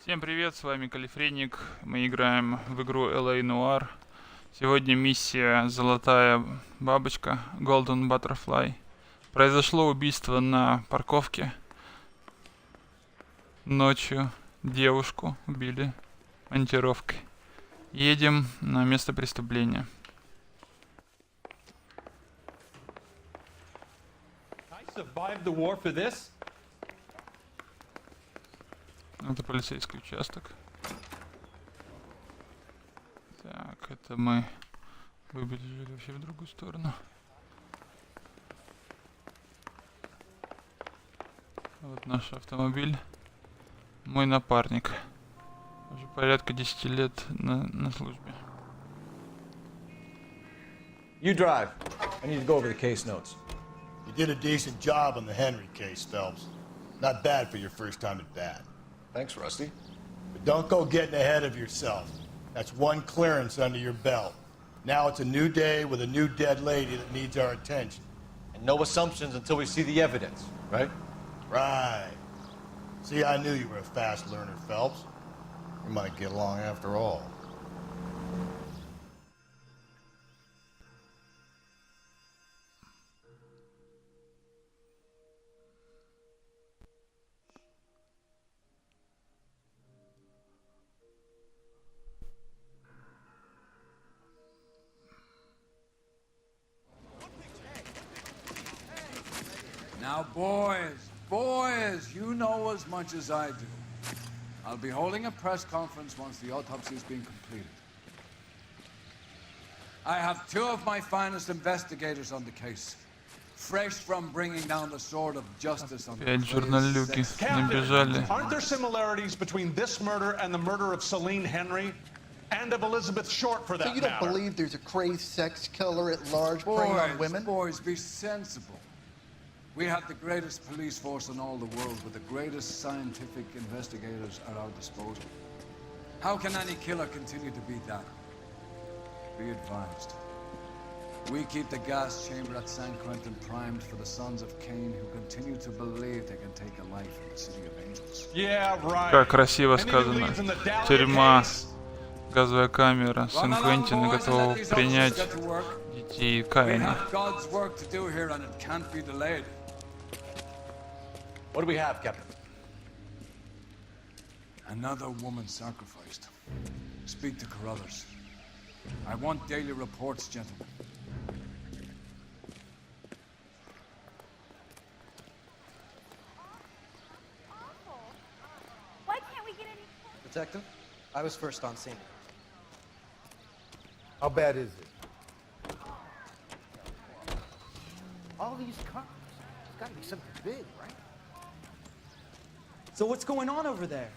Всем привет, с вами Калифреник. Мы играем в игру A Noire. Сегодня миссия Золотая Бабочка, Golden Batterfly. Произошло убийство на парковке. Ночью девушку убили монтировкой. Едем на место преступления. Это полицейский участок. Так, это мы выбежали вообще в другую сторону. Вот наш автомобиль. Мой напарник. Уже порядка 10 лет на службе. You drive. I need to go over the case notes. You did a decent job on the Henry case, Phelps. Not bad for your first time at bat. Thanks, Rusty. But don't go getting ahead of yourself. That's one clearance under your belt. Now it's a new day with a new dead lady that needs our attention. And no assumptions until we see the evidence, right? Right. See, I knew you were a fast learner, Phelps. We might get along after all. Now, boys, you know as much as I do. I'll be holding a press conference once the autopsy has been completed. I have two of my finest investigators on the case, fresh from bringing down the sword of justice on the Опять журналюги набежали. Aren't there similarities between this murder and the murder of Celine Henry and of Elizabeth Short, for that So you don't matter? believe there's a crazed sex killer at large preying on women? Boys, be sensible. We have the greatest police force in all the world with the greatest scientific investigators at our disposal. How can any killer continue to be that? Be advised. We keep the gas chamber at San Quentin primed for the sons of Cain who continue to believe they can take a life in the city of angels. Yeah, right. Как красиво Any сказано. leads in the Dallas Тюрьма, case? газовая камера, Run along, Сан-Квентина boys, and готова let these принять officers get to work. детей We Каина. have God's work to do here and it can't be delayed. What do we have, Captain? Another woman sacrificed. Speak to Carruthers. I want daily reports, gentlemen. Why can't we get any... Detective, I was first on scene. How bad is it? All these cops. It's got to be something big, right? So what's going on over there?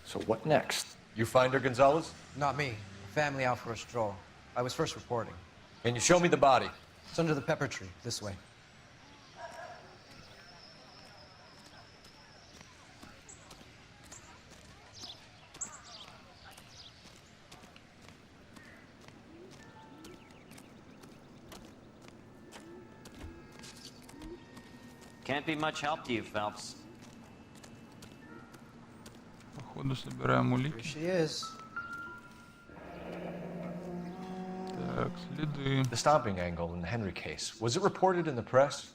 So what next? You find her, Gonzalez? Not me. Family out for a stroll. I was first reporting. Can you show me the body? It's under the pepper tree, this way. Can't be much help to you, Phelps. Походу собираем Here улики. she is. Так, следы. The stomping angle in the Henry case. Was it reported in the press?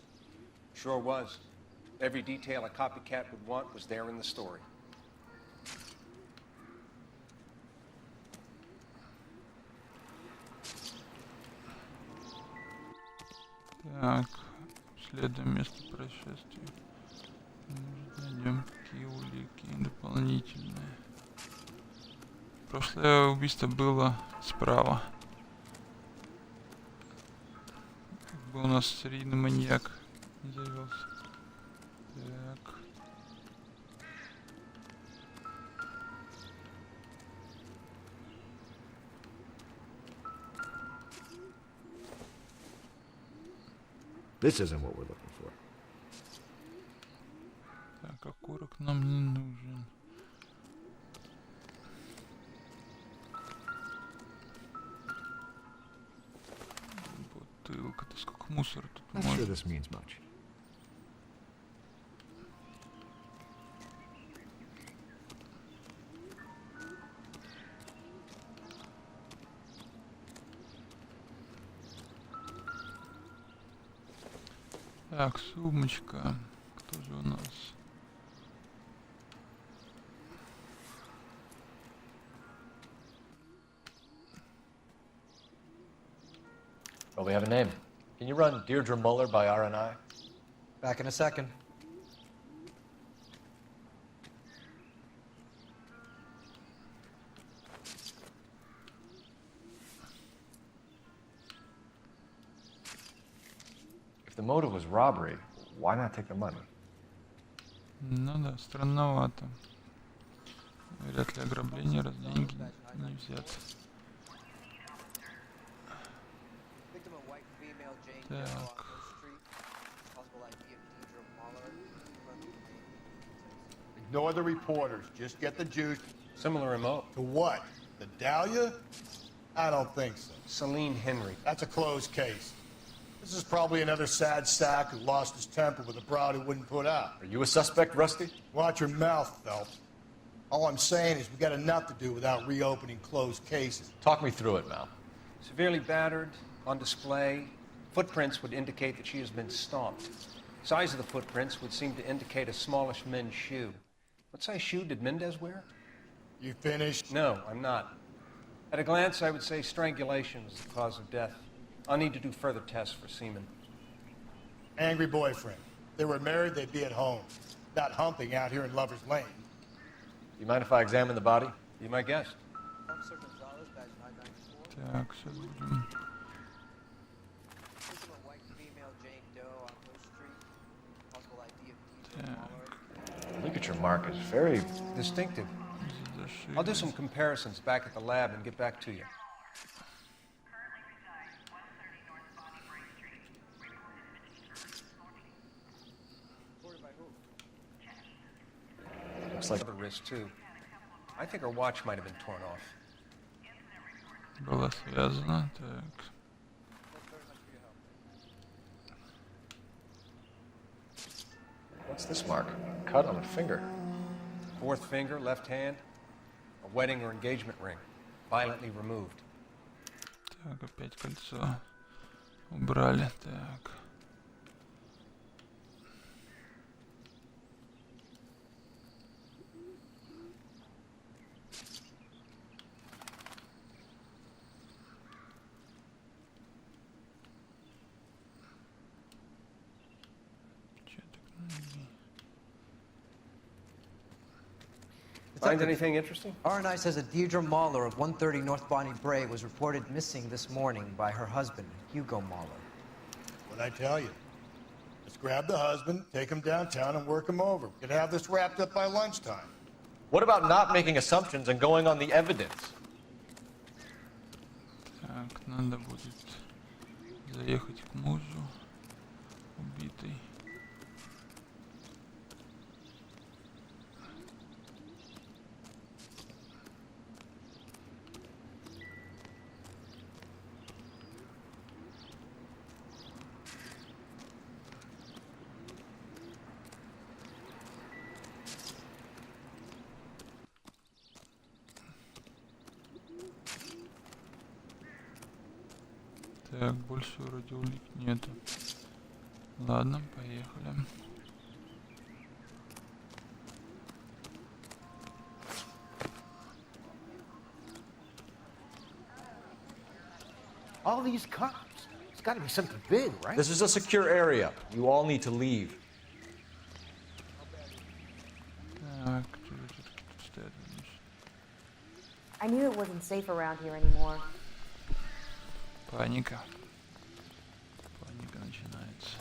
Sure was. Every detail a copycat would want was there in the story. Так, обследуем место происшествия. Может, найдем какие улики дополнительные. Прошлое убийство было справа. Как бы у нас серийный маньяк не завелся. Так. This isn't what we're looking for. Так, окурок нам не нужен. Бутылка-то сколько мусора тут Not sure может. this means much. Так, сумочка. Кто же у нас? Well, we have a name. Can you run Deirdre Muller by RNI? Back in a second. If the motive was robbery, why not take the money? Ну да, странновато. Вряд ли ограбление, раз деньги не взят. Так. Ignore the reporters. Just get the juice. Similar remote. To what? The Dahlia? I don't think so. Celine Henry. That's a closed case. This is probably another sad sack who lost his temper with a broad who wouldn't put out. Are you a suspect, Rusty? Watch your mouth, Phelps. All I'm saying is we got enough to do without reopening closed cases. Talk me through it, Mal. Severely battered, on display. Footprints would indicate that she has been stomped. Size of the footprints would seem to indicate a smallish men's shoe. What size shoe did Mendez wear? You finished? No, I'm not. At a glance, I would say strangulation was the cause of death. I'll need to do further tests for semen. Angry boyfriend. If they were married, they'd be at home. Not humping out here in Lover's Lane. You mind if I examine the body? Be my guest. Так, сейчас будем. Так, Ligature mark is very Distinctive. зашили. I'll do some comparisons back at the lab and get back to you. looks like The wrist, too. I think her watch might have been torn off. Было связано. Так. What's this mark? Cut on a finger. Fourth finger, left hand, a wedding or engagement ring, violently removed. Так, опять кольцо убрали. Так. Чё так ноги? Find anything interesting? RNI says that Deirdre Mahler of 130 North Bonnie Bray was reported missing this morning by her husband, Hugo Mahler. What'd I tell you? Let's grab the husband, take him downtown, and work him over. We could have this wrapped up by lunchtime. What about not making assumptions and going on the evidence? Так, надо будет заехать к мужу убитой. Так, больше вроде улик нету. Ладно, поехали. All these cops. It's got to be something big, right? This is a secure area. You all need to leave. Так, что же тут стоят? I knew it wasn't safe around here anymore. Паника. Паника начинается.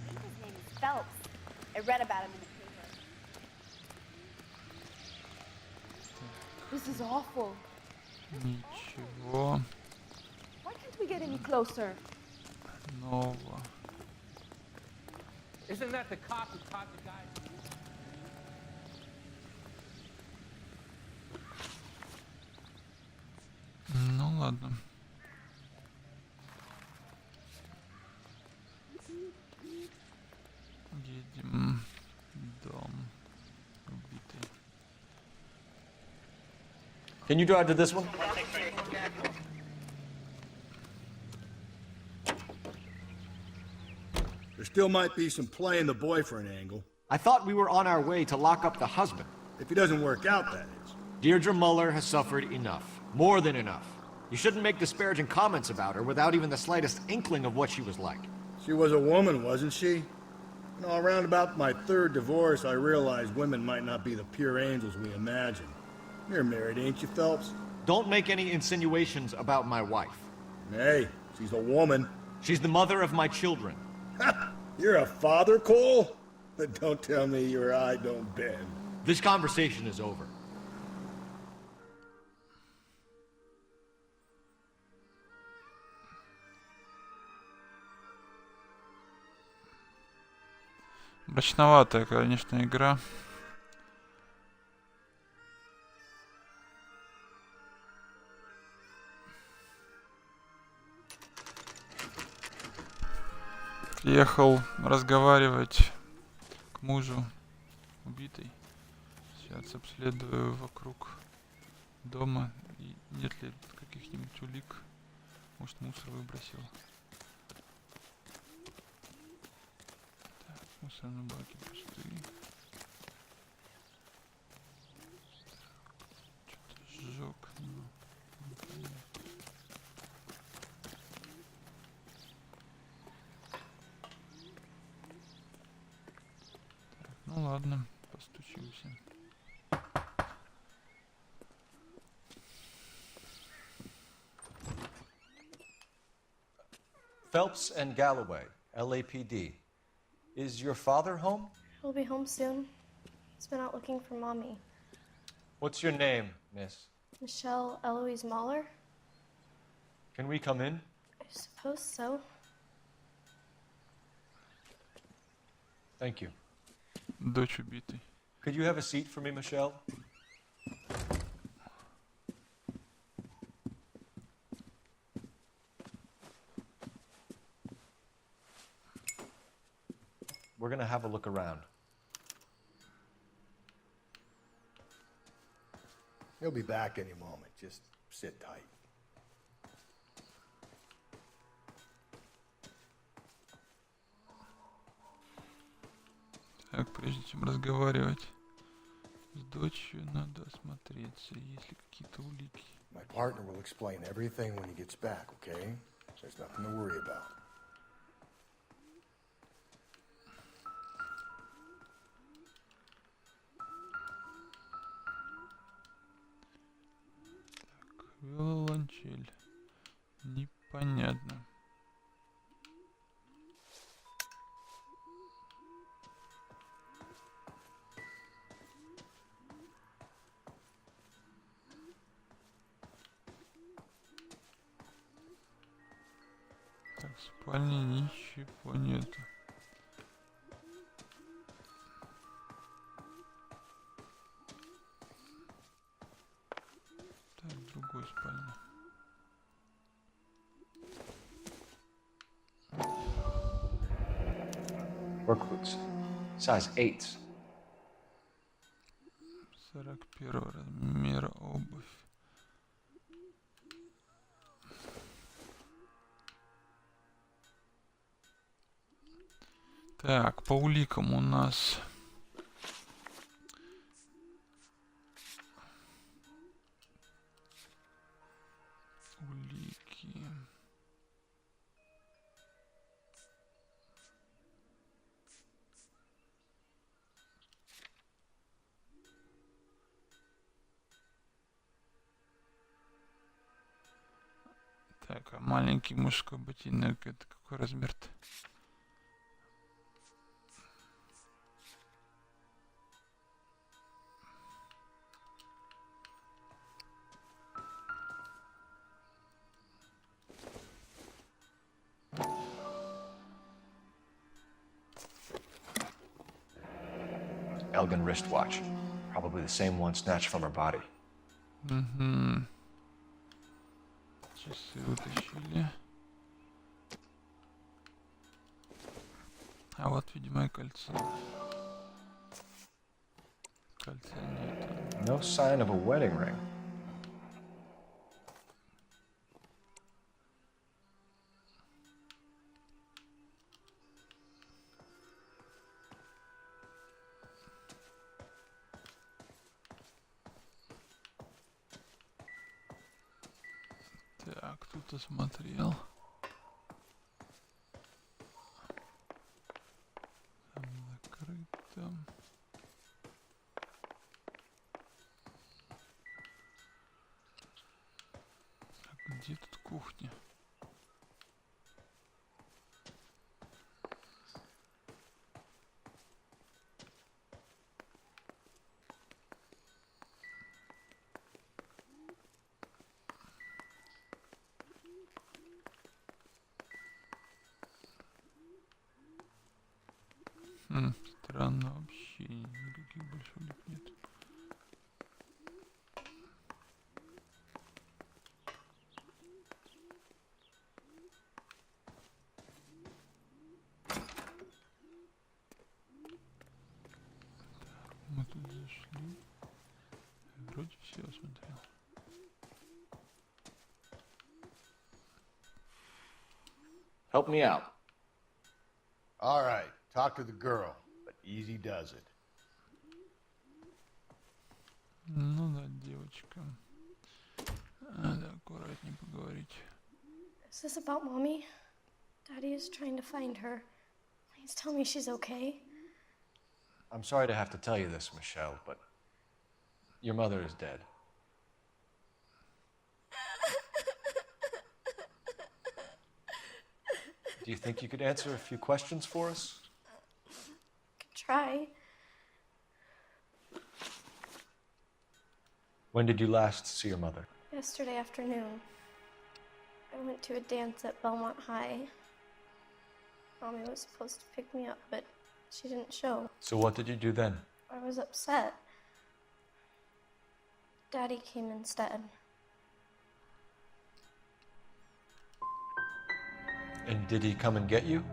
I think his name is Phelps. I read about him in the paper. This is awful. Ничего Why can't we get any closer? нового. Isn't that the cop who caught the guy? Ну ладно. Едем в дом убитый. Can you drive to this one? still might be some playing the boyfriend angle. I thought we were on our way to lock up the husband. If he doesn't work out, that is. Deirdre Muller has suffered enough. More than enough. You shouldn't make disparaging comments about her without even the slightest inkling of what she was like. She was a woman, wasn't she? You know, around about my third divorce, I realized women might not be the pure angels we imagine. You're married, ain't you, Phelps? Don't make any insinuations about my wife. Hey, she's a woman. She's the mother of my children. You're a father, Cole? But don't tell me your eye don't bend. This conversation is over. Мрачноватая, конечно, игра. Приехал разговаривать к мужу убитой. Сейчас обследую вокруг дома. И нет ли каких-нибудь улик. Может, мусор выбросил. Так, мусорные баки пустые. Что-то сжег. Непонятно. Ну ладно, постучимся. Phelps and Galloway, LAPD. Is your father home? He'll be home soon. He's been out looking for Mommy. What's your name, miss? Michelle Eloise Mahler? Can we come in? I suppose so. Thank you. Дочь убитой. Could you have a seat for me, Michelle? We're gonna have a look around. He'll be back any moment. Just sit tight. Так, прежде чем разговаривать с дочерью, надо осмотреться, есть ли какие-то улики. My partner will explain everything when he gets back, okay? There's nothing to worry about. Так, виолончель. Непонятно. Так, в спальне ничего нету. Так, в другой спальне. Work boots. Size 8. 41 размера обувь. Так, по уликам у нас улики. Так, а маленький мужской ботинок, это какой размер-то? Elgin wristwatch. Probably the same one snatched from her body. Угу. Часы вытащили. А вот, видимо, и кольцо. Кольца нет. No sign of a wedding ring. тут осмотрел. Там закрыто. Так, где тут кухня? Странно, вообще никаких больших нет. Мы тут зашли. Вроде все осмотрел. Help me out. All right, talk to the girl, but easy does it. Ну да, девочка. Надо аккуратнее поговорить. Is this about Mommy? Daddy is trying to find her. Please tell me she's okay. I'm sorry to have to tell you this, Michelle, but your mother is dead. Do you think you could answer a few questions for us? Could try. When did you last see your mother? Yesterday afternoon. I went to a dance at Belmont High. Mommy was supposed to pick me up, but she didn't show. So what did you do then? I was upset. Daddy came instead. And did he come and get you?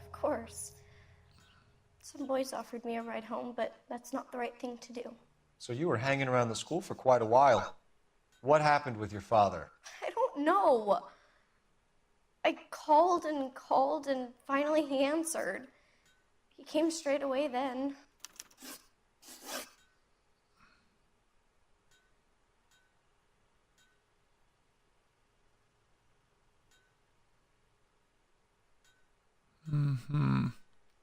Of course. Some boys offered me a ride home, but that's not the right thing to do. So you were hanging around the school for quite a while. What happened with your father? I don't know. I called and finally he answered. He came straight away then.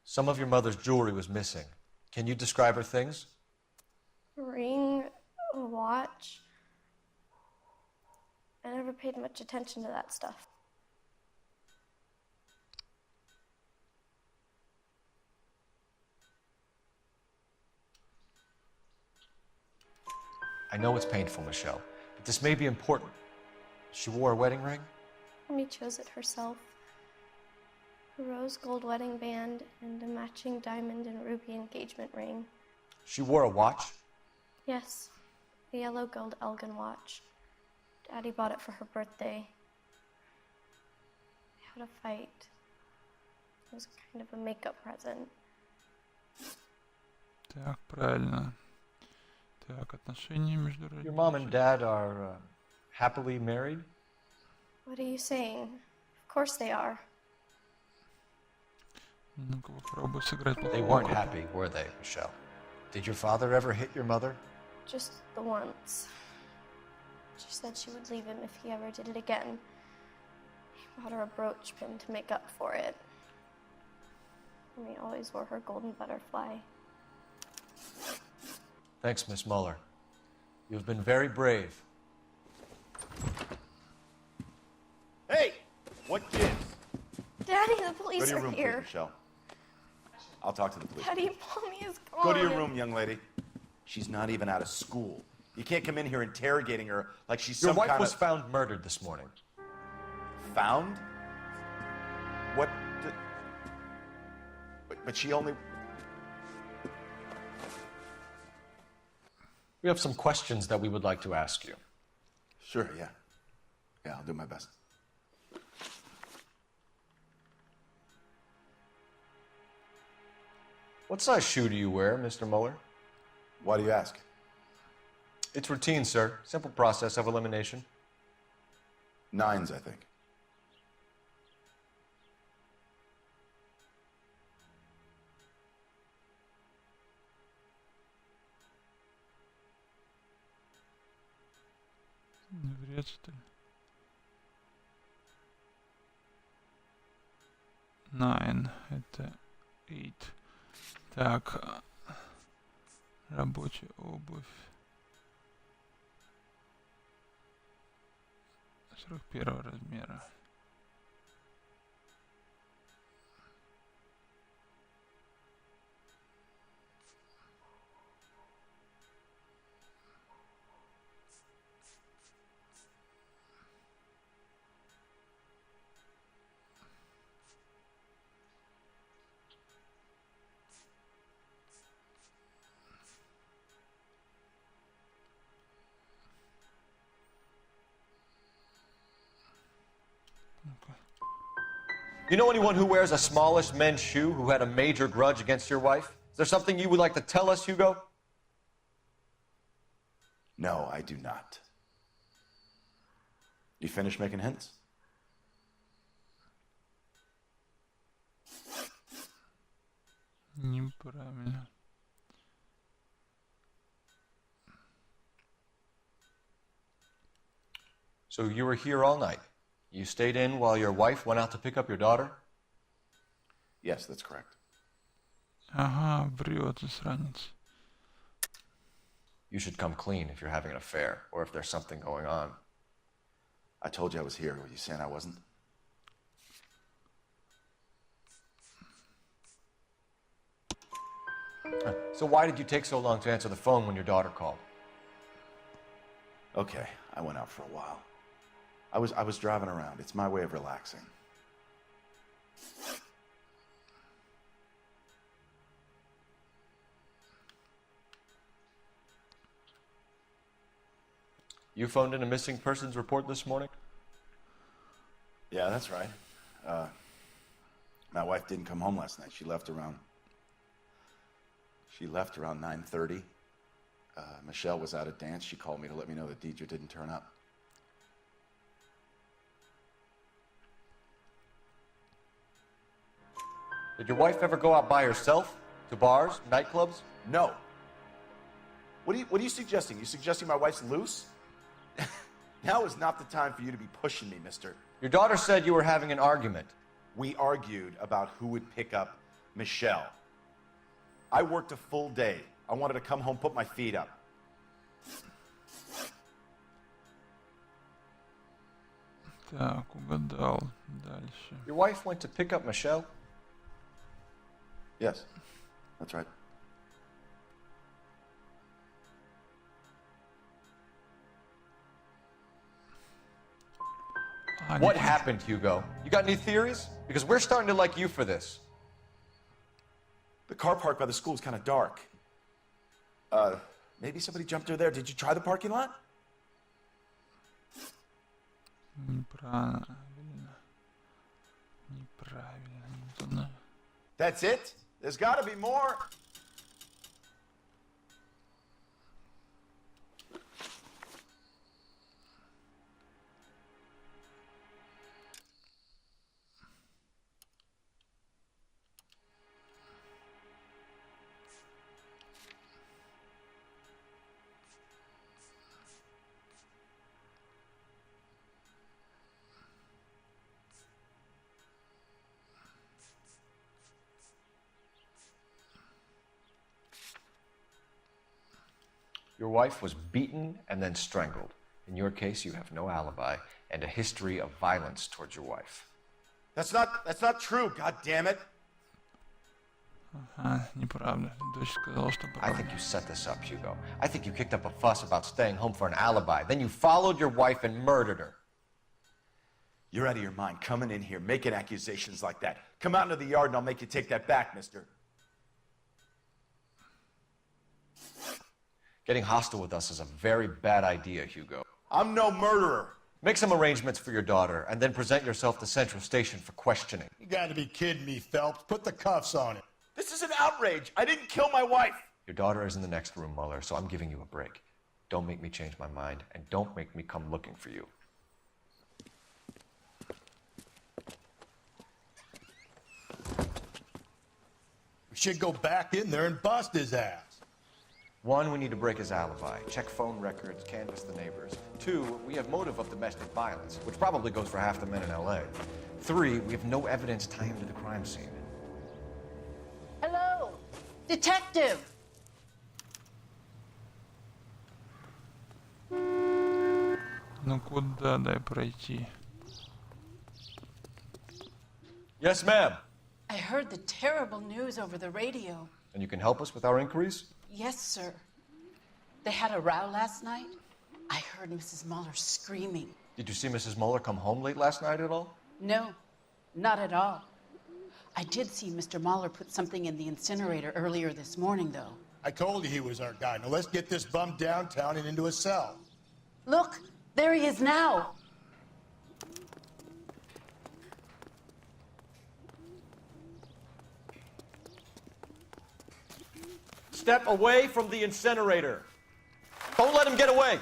Some of your mother's jewelry was missing. Can you describe her things? A ring, a watch. I never paid much attention to that stuff. I know it's painful, Michelle, but this may be important. She wore a wedding ring? Mommy chose it herself. A rose gold wedding band and a matching diamond and ruby engagement ring. She wore a watch? Yes, a yellow gold Elgin watch. Daddy bought it for her birthday. We had a fight. It was kind of a makeup present. Так, правильно. Так, отношения между родителями. Your mom and dad are happily married? What are you saying? Of course they are. Ну-ка, попробуй сыграть They weren't happy, were they, Michelle? Did your father ever hit your mother? Just the once. She said she would leave him if he ever did it again. He bought her a brooch pin to make up for it. And he always wore her golden butterfly. Thanks, Miss Muller. You've been very brave. Hey! What gives? Daddy, the Go police to your are room, here. please, Michelle. I'll talk to the police. Daddy, Mommy is gone. Go to your room, young lady. She's not even out of school. You can't come in here interrogating her like she's Your some wife kind was of... found murdered this morning. Found? What? But she only... We have some questions that we would like to ask you. Sure, yeah. Yeah, I'll do my best. What size shoe do you wear, Mr. Muller? Why do you ask? It's routine, sir. Simple process of elimination. 9s, I think. Вред, что ли? 9. Это 8. Так. Рабочая обувь. 41 размера. You know anyone who wears a smallish men's shoe who had a major grudge against your wife? Is there something you would like to tell us, Hugo? No, I do not. You finished making hints? Неправильно. So you were here all night. You stayed in while your wife went out to pick up your daughter? Yes, that's correct. Ага, врет, засранец. You should come clean if you're having an affair or if there's something going on. I told you I was here. Were you saying I wasn't? So why did you take so long to answer the phone when your daughter called? Okay, I went out for a while. I was driving around. It's my way of relaxing. You phoned in a missing persons report this morning? Yeah, that's right. My wife didn't come home last night. She left around 9:30. Michelle was at a dance. She called me to let me know that Deidre didn't turn up. Did your wife ever go out by herself? To bars, nightclubs? No. What are you suggesting? You suggesting my wife's loose? Now is not the time for you to be pushing me, mister. Your daughter said you were having an argument. We argued about who would pick up Michelle. I worked a full day. I wanted to come home, put my feet up. Так, угадал. Дальше. Your wife went to pick up Michelle? Yes, that's right. What happened, Hugo? You got any theories? Because we're starting to like you for this. The car park by the school is kind of dark. Maybe somebody jumped her there. Did you try the parking lot? Неправильно. Неправильно. That's it? There's got to be more. Your wife was beaten and then strangled. In your case, you have no alibi and a history of violence towards your wife. That's not true, god damn it. Ага, неправда. Дочь сказала, что I think you set this up, Hugo. I think you kicked up a fuss about staying home for an alibi. Then you followed your wife and murdered her. You're out of your mind coming in here making accusations like that. Come out into the yard and I'll make you take that back, mister. Getting hostile with us is a very bad idea, Hugo. I'm no murderer. Make some arrangements for your daughter, and then present yourself to Central Station for questioning. You gotta be kidding me, Phelps. Put the cuffs on him. This is an outrage. I didn't kill my wife. Your daughter is in the next room, Mueller, so I'm giving you a break. Don't make me change my mind, and don't make me come looking for you. We should go back in there and bust his ass. One, we need to break his alibi, check phone records, canvass the neighbors. Two, we have motive of domestic violence, which probably goes for half the men in LA. 3, we have no evidence tying him to the crime scene. Hello, detective. Ну куда дай пройти? Yes, ma'am. I heard the terrible news over the radio. And you can help us with our inquiries? Yes, sir. They had a row last night. I heard Mrs. Muller screaming. Did you see Mrs. Muller come home late last night at all? No, not at all. I did see Mr. Muller put something in the incinerator earlier this morning, though. I told you he was our guy. Now let's get this bum downtown and into a cell. Look, there he is now. Step away from the incinerator. Don't let him get away.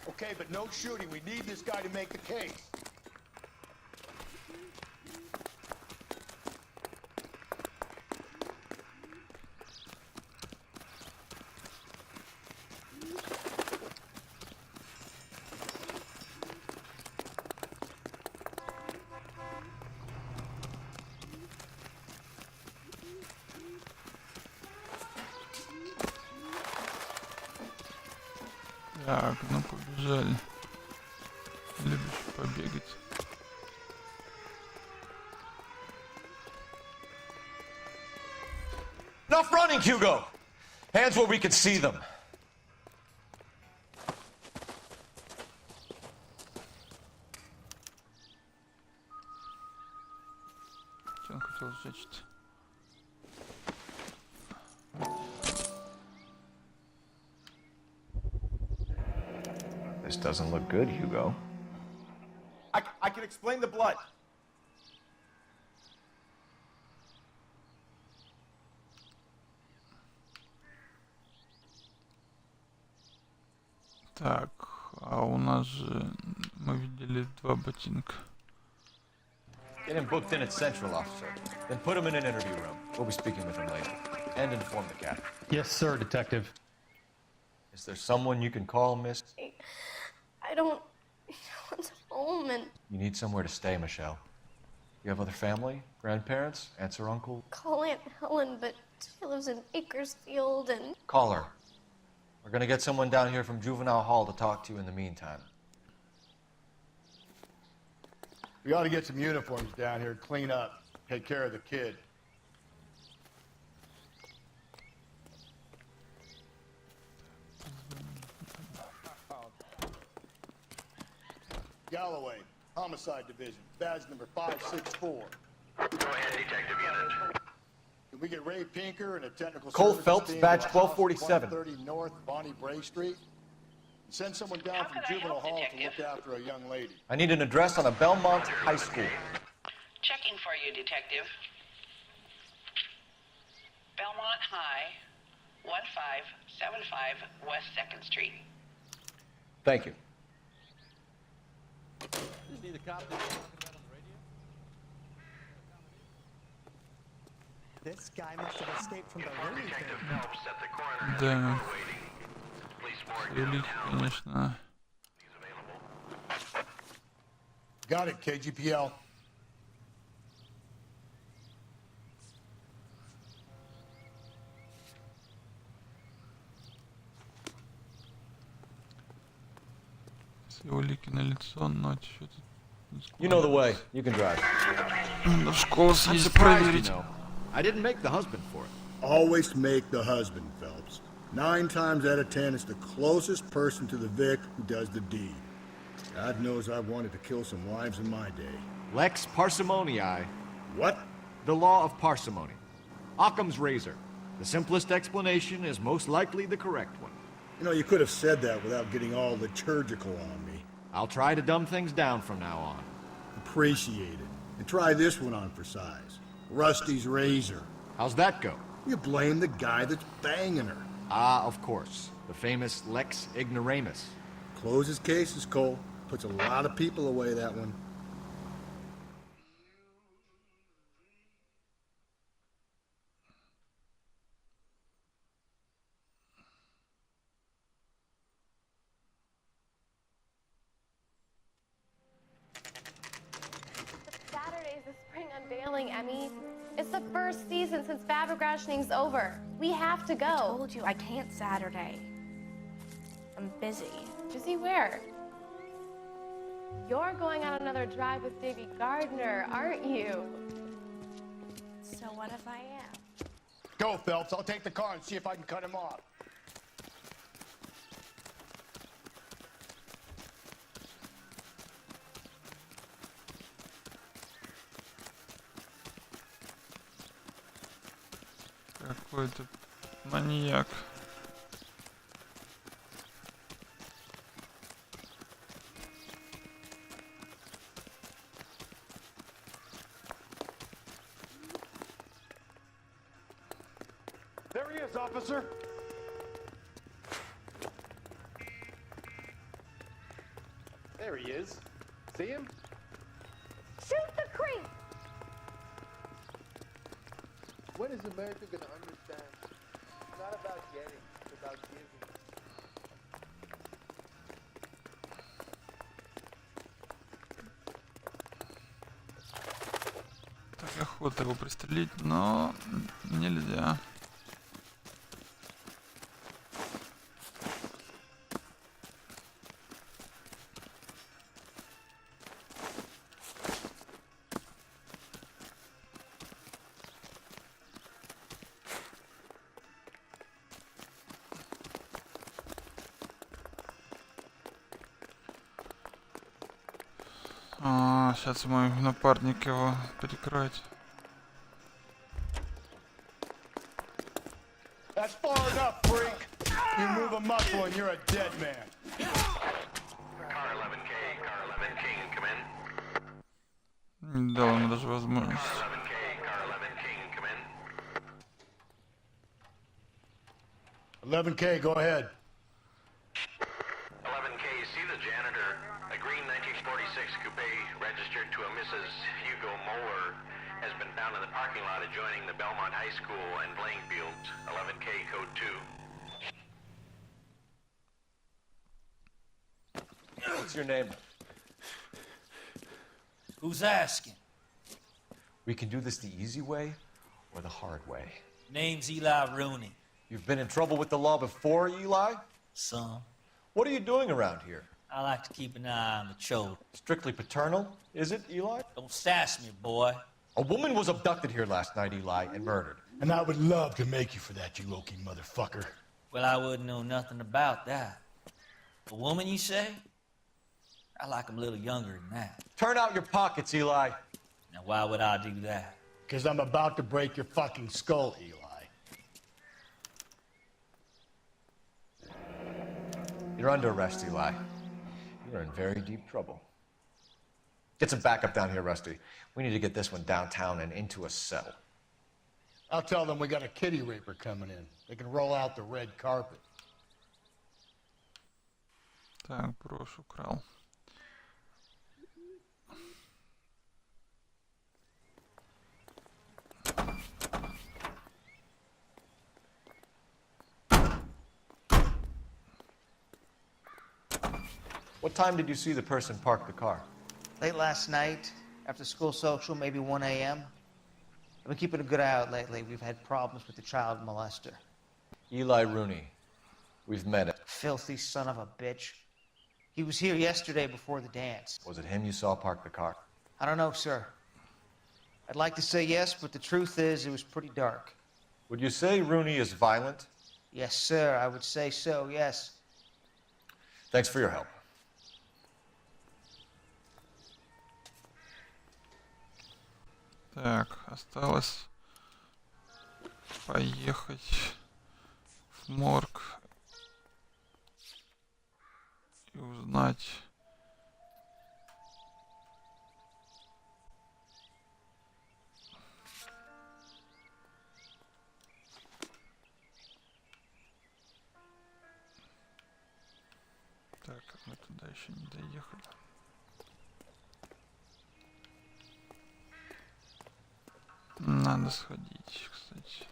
Okay, but no shooting. We need this guy to make the case. Так, ну побежали. Любишь побегать. Enough running, Hugo. Hands where we can see them. Что он хотел сжечь-то? This doesn't look good, Hugo. I can explain the blood. Так, а у нас же мы видели 2 ботинка. Get him booked in at Central, officer. Then put him in an interview room. We'll be speaking with him later. And inform the captain. Yes, sir, detective. Is there someone you can call, miss? I don't... No one's home and... You need somewhere to stay, Michelle. You have other family? Grandparents? Aunts or uncle? Call Aunt Helen, but she lives in Bakersfield and... Call her. We're gonna get someone down here from Juvenile Hall to talk to you in the meantime. We ought to get some uniforms down here, clean up, take care of the kid. Galloway, Homicide Division, badge number 564. Go ahead, detective unit. Can we get Ray Pinker and a technical Cole services Phelps, team badge to 1247. 130 North Bonnie Bray Street? Send someone down from Juvenile Hall to look after a young lady. I need an address on a Belmont High School. Checking for you, detective. Belmont High, 1575 West 2nd Street. Thank you. Isn't he the cop that you're talking about on the radio? This guy must have escaped from the Looney Detective Bin. Phelps at the coroner's Да. waiting. Police morgue Улик, downtown. конечно. He's available. Got it, KGPL. Все улики на лицо, но что-то... You know the way. You can drive. Надо в школу I'm съездить surprised, you проверить. know. I didn't make the husband for it. Always make the husband, Phelps. 9 times out of 10, it's the closest person to the Vic who does the deed. God knows I've wanted to kill some wives in my day. Lex parsimoniae. What? The law of parsimony. Occam's razor. The simplest explanation is most likely the correct one. You know, you could have said that without getting all liturgical on me. I'll try to dumb things down from now on. Appreciate it. And try this one on for size. Rusty's razor. How's that go? You blame the guy that's banging her. Ah, of course. The famous Lex ignoramus. Closes cases, Cole. Puts a lot of people away, that one. Saturday darling Emmy. It's the first season since fabric rationing's over. We have to go. I told you I can't Saturday. I'm busy. Busy where? You're going on another drive with Davy Gardner, aren't you? So what if I am? Go, Phelps. I'll take the car and see if I can cut him off. Какой-то маньяк. There he is, officer. There he is. See him? Shoot the creep! When is America gonna understand? It's not about getting, it's about giving. Так охота его пристрелить, но нельзя. Сейчас мой напарник его перекроет. That's far enough, freak. You move a muscle and you're a dead man. Car 11K, car 11 King, come in. Не дал ему даже возможность. Car 11K, car 11 King, come in. 11K, go ahead. 11K, see the janitor. A green 1946 coupe registered to a Mrs. Hugo Moeller has been found in the parking lot adjoining the Belmont High School and playing fields. 11K, code 2. What's your name? Who's asking? We can do this the easy way or the hard way. Name's Eli Rooney. You've been in trouble with the law before, Eli? Some. What are you doing around here? I like to keep an eye on the children. Strictly paternal, is it, Eli? Don't sass me, boy. A woman was abducted here last night, Eli, and murdered. And I would love to make you for that, you low-key motherfucker. Well, I wouldn't know nothing about that. A woman, you say? I like 'em a little younger than that. Turn out your pockets, Eli. Now, why would I do that? Because I'm about to break your fucking skull, Eli. You're under arrest, Eli. You're in very deep trouble. Get some backup down here, Rusty. We need to get this one downtown and into a cell. I'll tell them we got a kitty raper coming in. They can roll out the red carpet. Так, брошь украл. What time did you see the person park the car? Late last night, after school social, maybe 1 a.m. I've been keeping a good eye out lately. We've had problems with the child molester. Eli Rooney. We've met him. Filthy son of a bitch. He was here yesterday before the dance. Was it him you saw park the car? I don't know, sir. I'd like to say yes, but the truth is it was pretty dark. Would you say Rooney is violent? Yes, sir. I would say so, yes. Thanks for your help. Так, осталось поехать в морг и узнать, так, мы туда еще не доехали. Надо сходить, кстати.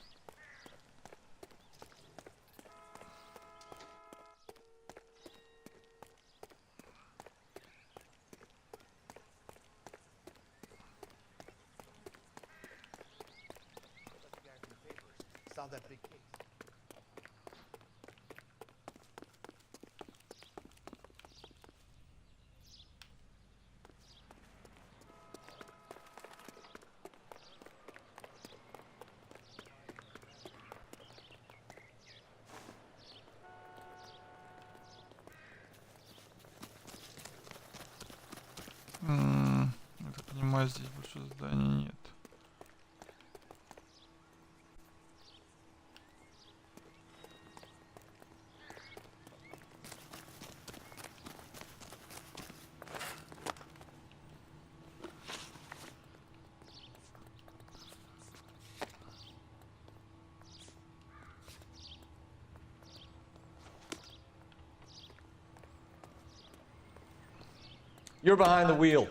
solve that big case. Я так понимаю, здесь больше зданий нет. You're behind the wheel.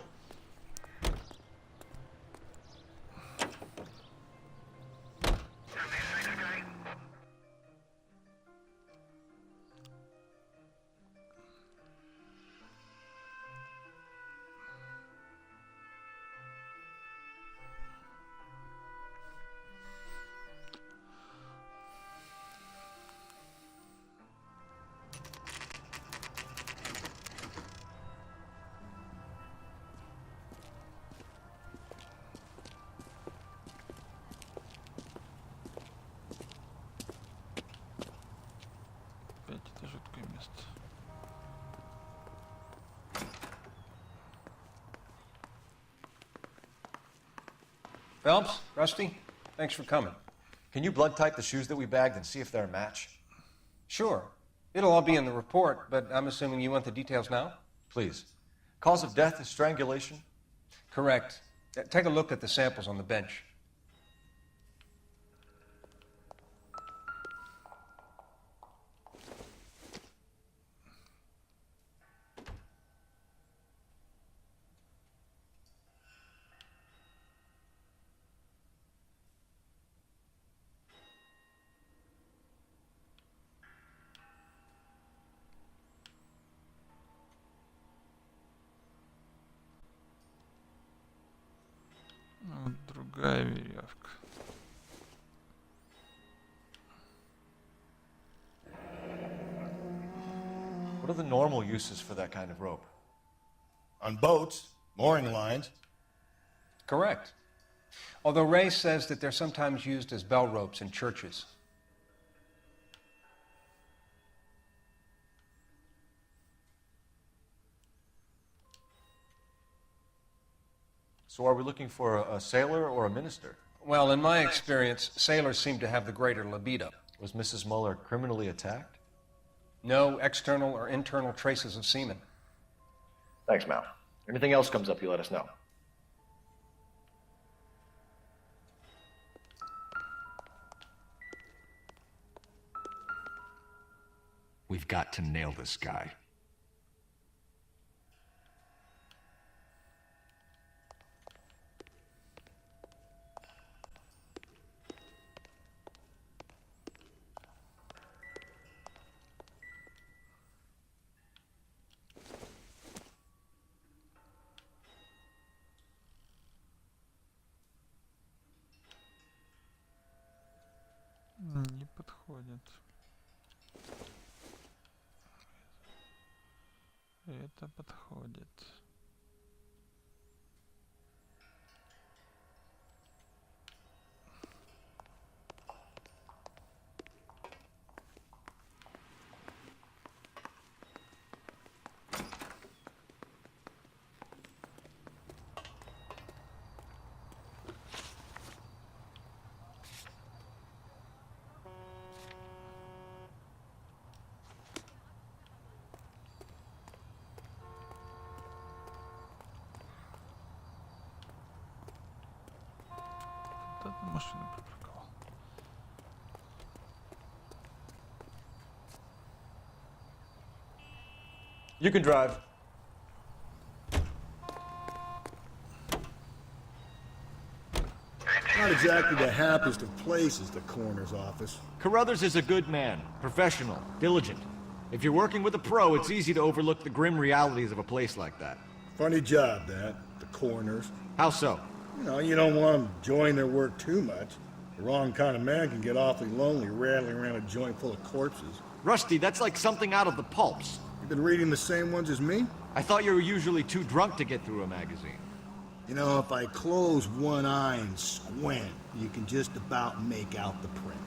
Опять это жуткое место. Phelps, Rusty, thanks for coming. Can you blood type the shoes that we bagged and see if they're a match? Sure. It'll all be in the report, but I'm assuming you want the details now? Please. Cause of death is strangulation? Correct. Take a look at the samples on the bench. Вот другая веревка. What are the normal uses for that kind of rope? On boats, mooring lines. Correct. Although Ray says that they're sometimes used as bell ropes in churches. So are we looking for a sailor or a minister? Well, in my experience, sailors seem to have the greater libido. Was Mrs. Muller criminally attacked? No external or internal traces of semen. Thanks, Mal. Anything else comes up, you let us know. We've got to nail this guy. Не подходит. Это подходит. Вот эту машину припарковал. You can drive. Not exactly the happiest of places, the coroner's office. Carruthers is a good man, professional, diligent. If you're working with a pro, it's easy to overlook the grim realities of a place like that. Funny job, that, the coroner's. How so? You know, you don't want them enjoying their work too much, The wrong kind of man can get awfully lonely rattling around a joint full of corpses. Rusty, that's like something out of the pulps. You've been reading the same ones as me? I thought you were usually too drunk to get through a magazine. You know, if I close one eye and squint, you can just about make out the print.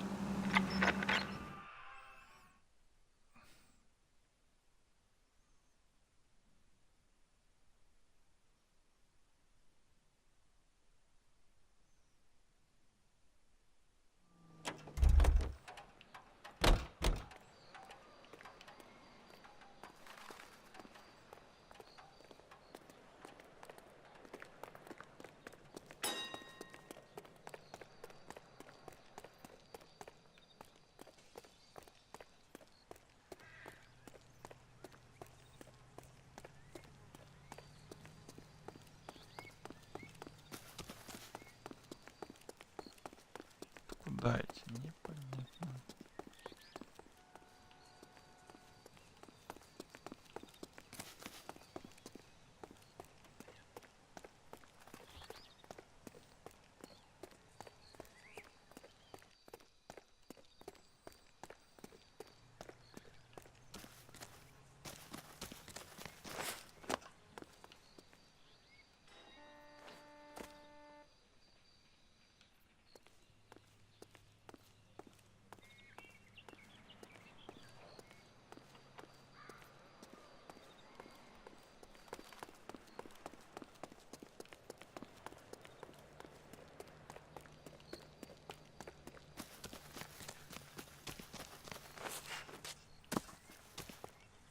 Куда идти? Непонятно.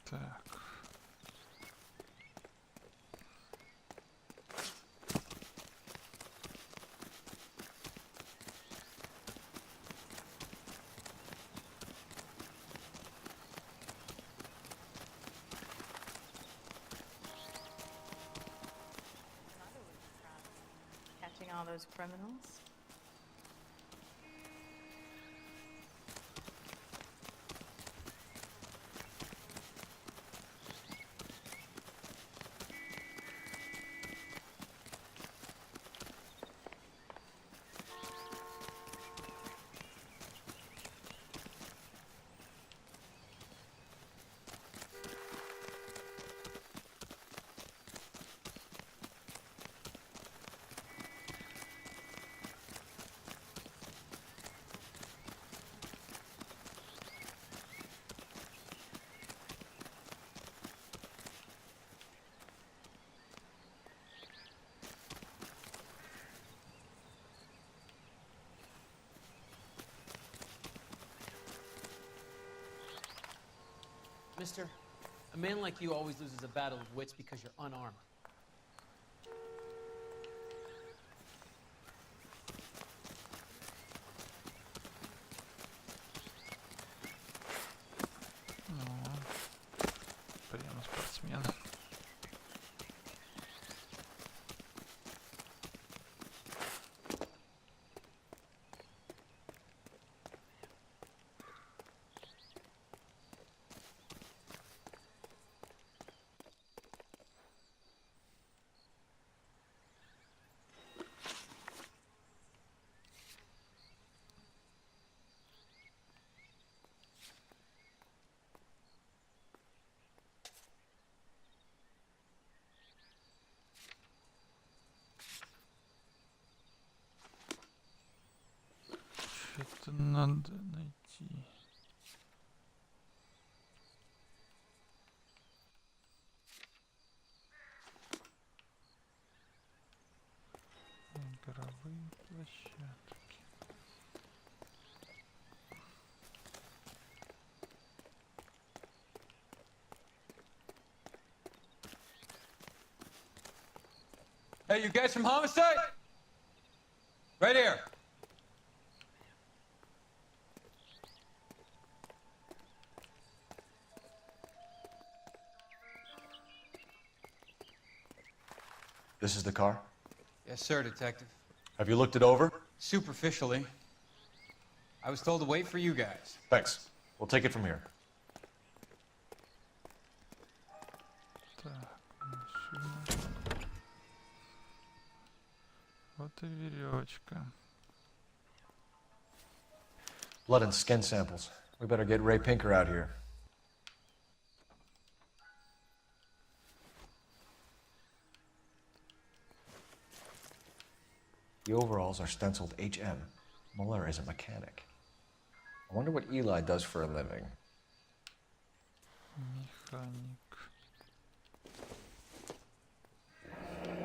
Так. Catching all those criminals. Mister, a man like you always loses a battle of wits because you're unarmed. Прямо спортсмена. Что-то надо найти. Игровые площадки. Hey, you guys from Homicide? Right here. This is the car? Yes, sir, Detective. Have you looked it over? Superficially. I was told to wait for you guys. Thanks. We'll take it from here. Так, машина. Вот и веревочка. Blood and skin samples. We better get Ray Pinker out here. The overalls are stenciled HM. Muller is a mechanic. I wonder what Eli does for a living. Mechanic.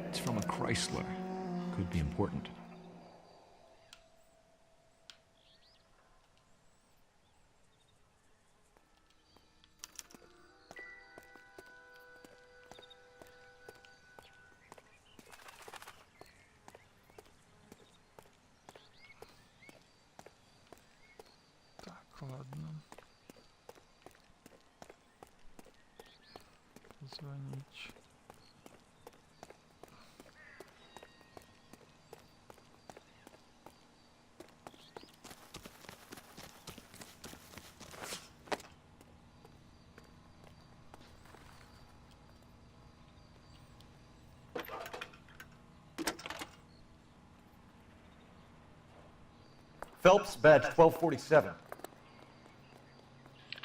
It's from a Chrysler. Could be important. Так, ладно. Звонить. Phelps, badge 1247.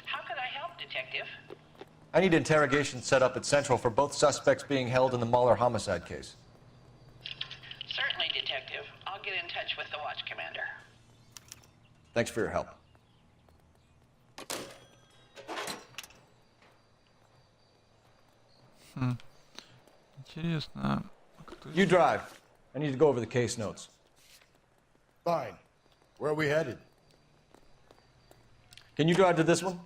How could I help, Detective? I need interrogation set up at Central for both suspects being held in the Muller homicide case. Certainly, Detective. I'll get in touch with the watch commander. Thanks for your help. Интересно. You drive. I need to go over the case notes. Fine. Where are we headed? Can you drive to this one?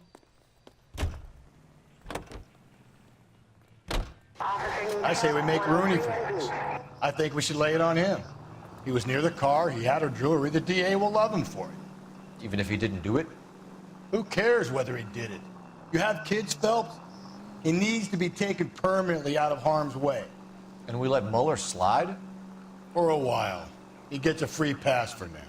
I say we make Rooney for this. I think we should lay it on him. He was near the car, he had her jewelry, the DA will love him for it. Even if he didn't do it? Who cares whether he did it? You have kids, Phelps? He needs to be taken permanently out of harm's way. And we let Muller slide? For a while. He gets a free pass for now.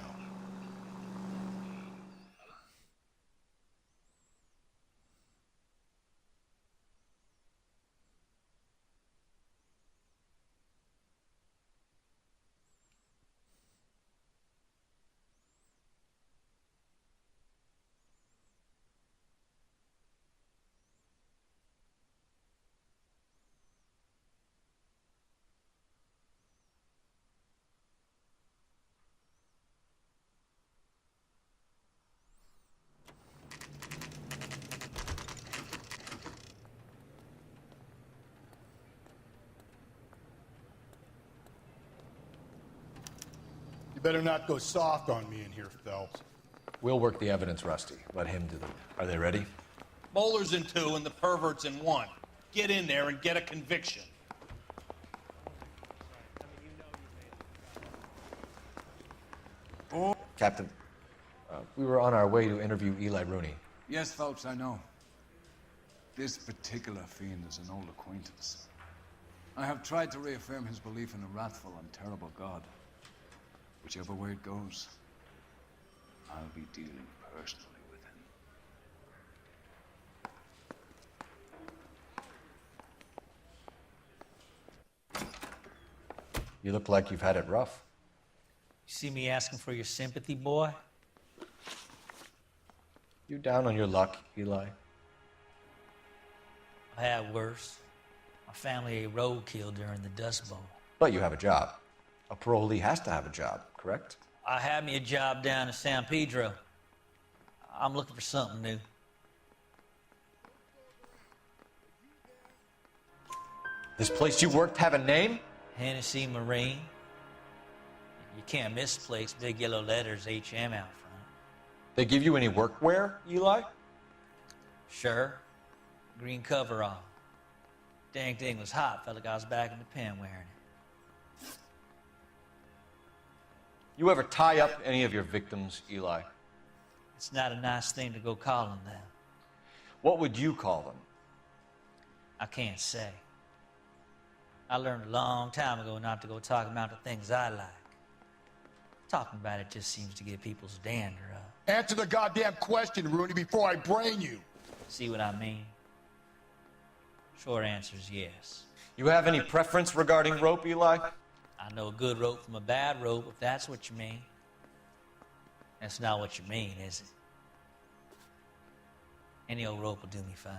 You better not go soft on me in here, Phelps. We'll work the evidence, Rusty. Let him do them. Are they ready? Moeller's in 2 and the pervert's in 1. Get in there and get a conviction. Captain, we were on our way to interview Eli Rooney. Yes, Phelps, I know. This particular fiend is an old acquaintance. I have tried to reaffirm his belief in a wrathful and terrible God. Whichever way it goes, I'll be dealing personally with him. You look like you've had it rough. You see me asking for your sympathy, boy? You down on your luck, Eli? I had worse. My family ate roadkill during the Dust Bowl. But you have a job. A parolee has to have a job, correct? I had me a job down in San Pedro. I'm looking for something new. This place you worked have a name? Hennessy Marine. You can't misplace big yellow letters HM out front. They give you any workwear, Eli? Sure. Green coverall. Dang thing was hot. Felt like I was back in the pen wearing it. You ever tie up any of your victims, Eli? It's not a nice thing to go calling them. What would you call them? I can't say. I learned a long time ago not to go talking about the things I like. Talking about it just seems to get people's dander up. Answer the goddamn question, Rooney, before I brain you. See what I mean? Short answer is yes. You have any preference regarding rope, Eli? I know a good rope from a bad rope, if that's what you mean. That's not what you mean, is it? Any old rope will do me fine.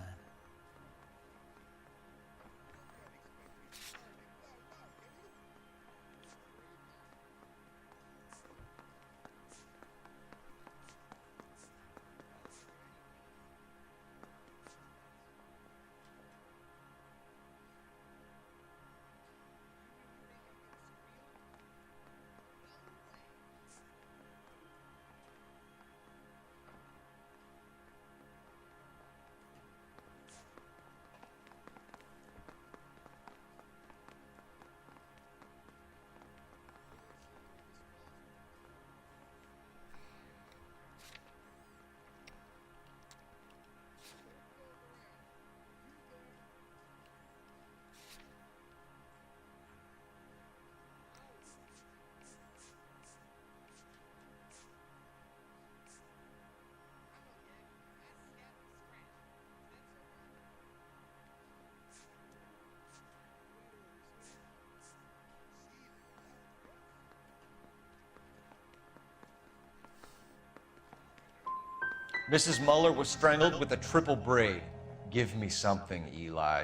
Mrs. Muller was strangled with a triple braid. Give me something, Eli.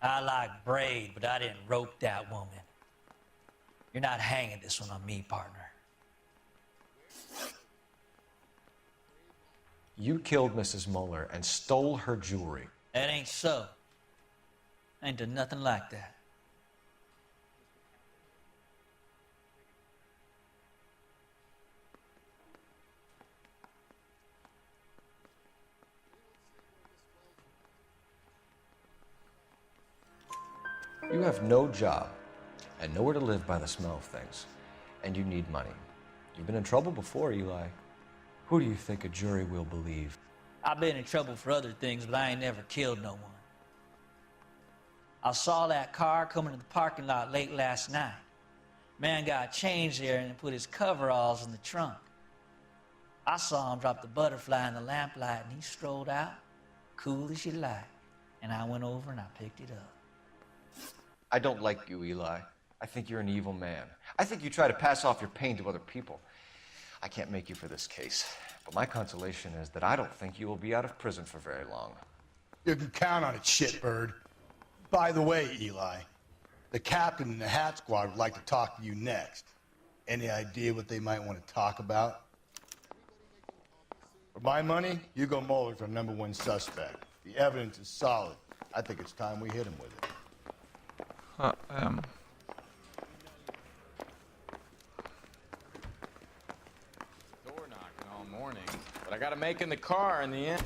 I like braid, but I didn't rope that woman. You're not hanging this one on me, partner. You killed Mrs. Muller and stole her jewelry. That ain't so. I ain't done nothing like that. You have no job and nowhere to live by the smell of things, and you need money. You've been in trouble before, Eli. Who do you think a jury will believe? I've been in trouble for other things, but I ain't never killed no one. I saw that car coming to the parking lot late last night. Man got changed there and put his coveralls in the trunk. I saw him drop the butterfly in the lamplight, and he strolled out, cool as you like. And I went over and I picked it up. I don't like you, Eli. I think you're an evil man. I think you try to pass off your pain to other people. I can't make you for this case, but my consolation is that I don't think you will be out of prison for very long. You can count on it, shitbird. By the way, Eli, the captain and the Hat Squad would like to talk to you next. Any idea what they might want to talk about? For my money, Hugo Muller's our #1 suspect. The evidence is solid. I think it's time we hit him with it. Door knocking all morning, but I gotta make in the car in the end.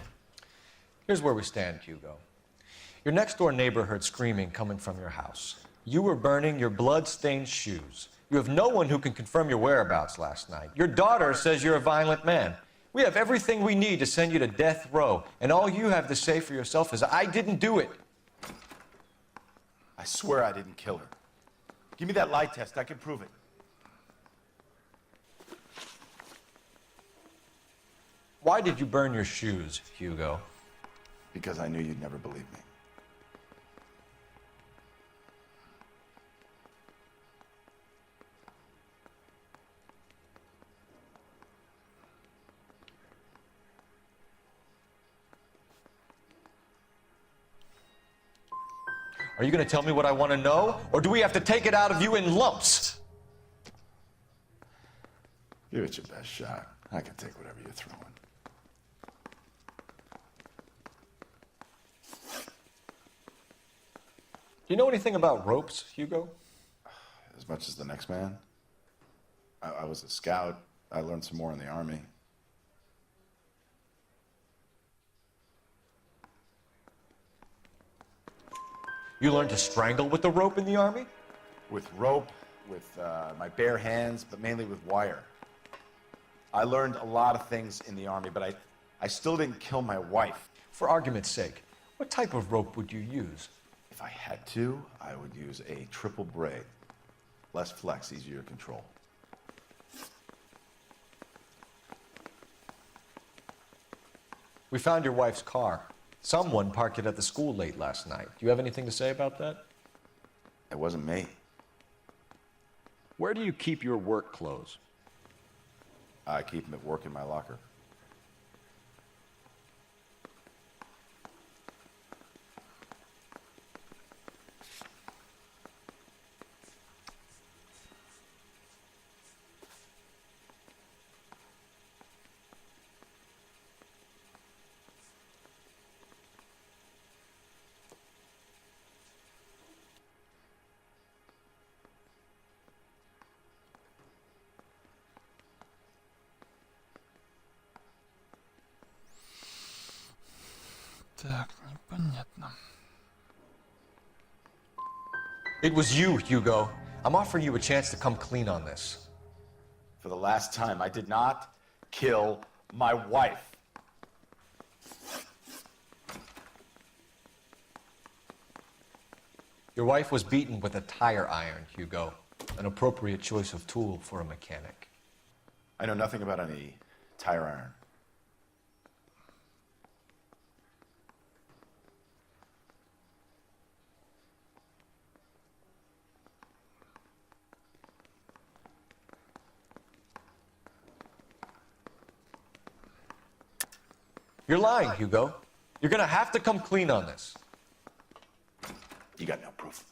Here's where we stand, Hugo. Your next-door neighbor heard screaming coming from your house. You were burning your blood-stained shoes. You have no one who can confirm your whereabouts last night. Your daughter says you're a violent man. We have everything we need to send you to death row, and all you have to say for yourself is, I didn't do it. I swear I didn't kill her. Give me that lie test. I can prove it. Why did you burn your shoes, Hugo? Because I knew you'd never believe me. Are you going to tell me what I want to know, or do we have to take it out of you in lumps? Give it your best shot. I can take whatever you're throwing. Do you know anything about ropes, Hugo? As much as the next man. I was a scout. I learned some more in the Army. You learned to strangle with the rope in the Army? With rope, with my bare hands, but mainly with wire. I learned a lot of things in the Army, but I still didn't kill my wife. For argument's sake, what type of rope would you use? If I had to, I would use a triple braid. Less flex, easier to control. We found your wife's car. Someone parked it at the school late last night. Do you have anything to say about that? It wasn't me. Where do you keep your work clothes? I keep them at work in my locker. Так, непонятно. It was you, Hugo. I'm offering you a chance to come clean on this. For the last time, I did not kill my wife. Your wife was beaten with a tire iron, Hugo. An appropriate choice of tool for a mechanic. I know nothing about any tire iron. You're lying, Hugo. You're gonna have to come clean on this. You got no proof.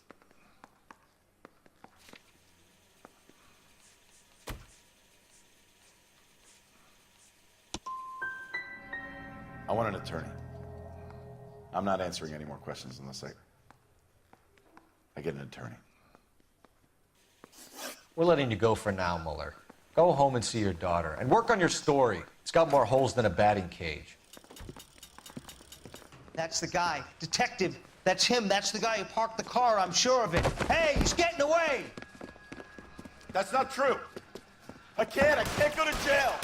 I want an attorney. I'm not answering any more questions unless I get an attorney. We're letting you go for now, Mueller. Go home and see your daughter, and work on your story. It's got more holes than a batting cage. That's the guy. Detective, that's him. That's the guy who parked the car, I'm sure of it. Hey, he's getting away! That's not true. I can't go to jail.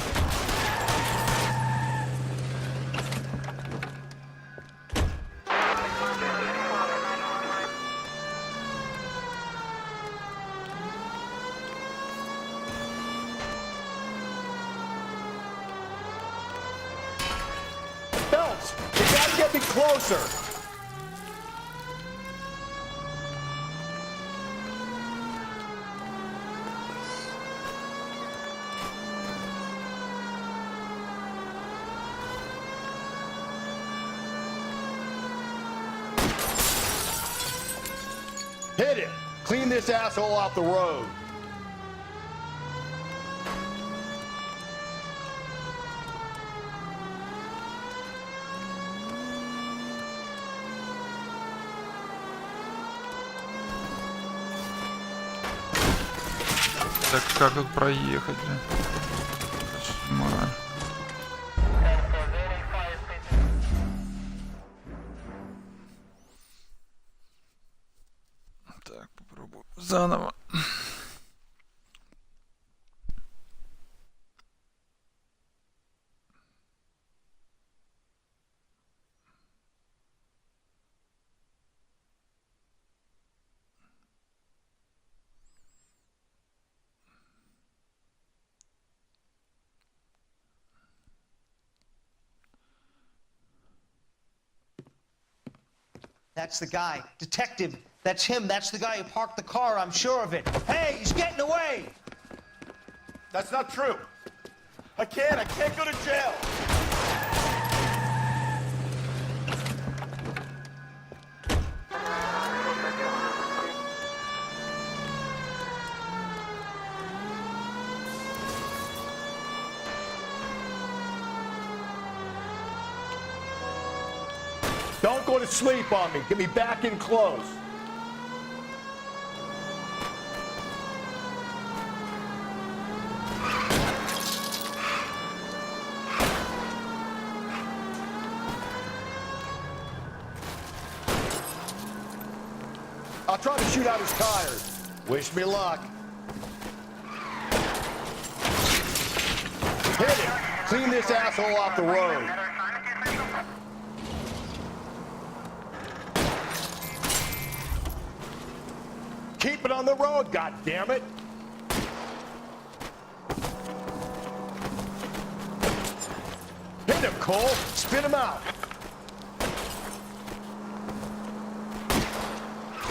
Phelps, you gotta get me closer. Hit it! Clean this asshole off the road. Так как тут проехать, блин? Кошмар. Так, попробую заново. That's the guy. Detective, that's him. That's the guy who parked the car, I'm sure of it. Hey, he's getting away! That's not true. I can't go to jail. Don't go to sleep on me. Get me back in close. I'll try to shoot out his tires. Wish me luck. Hit it. Clean this asshole off the road. Keep it on the road, goddammit! Hit him, Cole! Spin him out!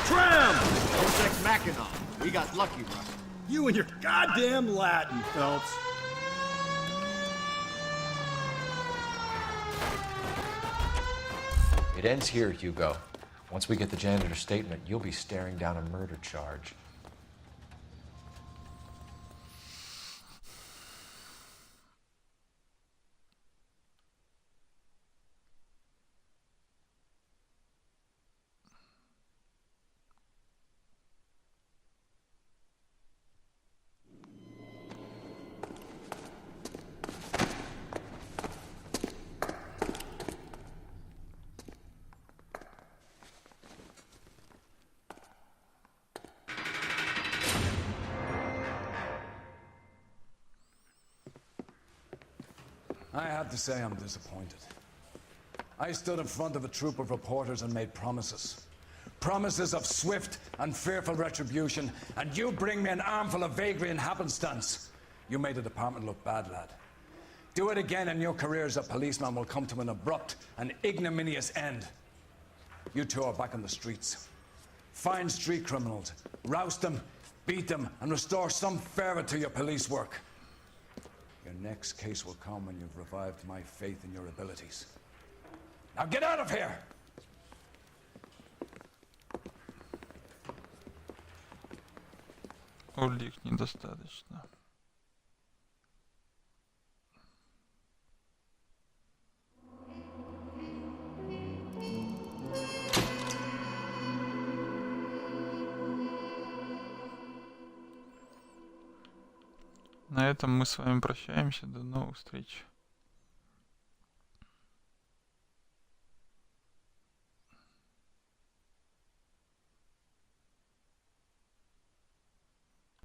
Tram! Ex Machina. We got lucky, Russ. You and your goddamn Latin, Phelps. It ends here, Hugo. Once we get the janitor's statement, you'll be staring down a murder charge. I have to say I'm disappointed. I stood in front of a troop of reporters and made promises. Promises of swift and fearful retribution, and you bring me an armful of vagary and happenstance. You made the department look bad, lad. Do it again and your career as a policeman will come to an abrupt and ignominious end. You two are back on the streets. Find street criminals, roust them, beat them, and restore some fervor to your police work. Your next case will come when you've revived my faith in your abilities. Now get out of here! Улик недостаточно. На этом мы с вами прощаемся. До новых встреч.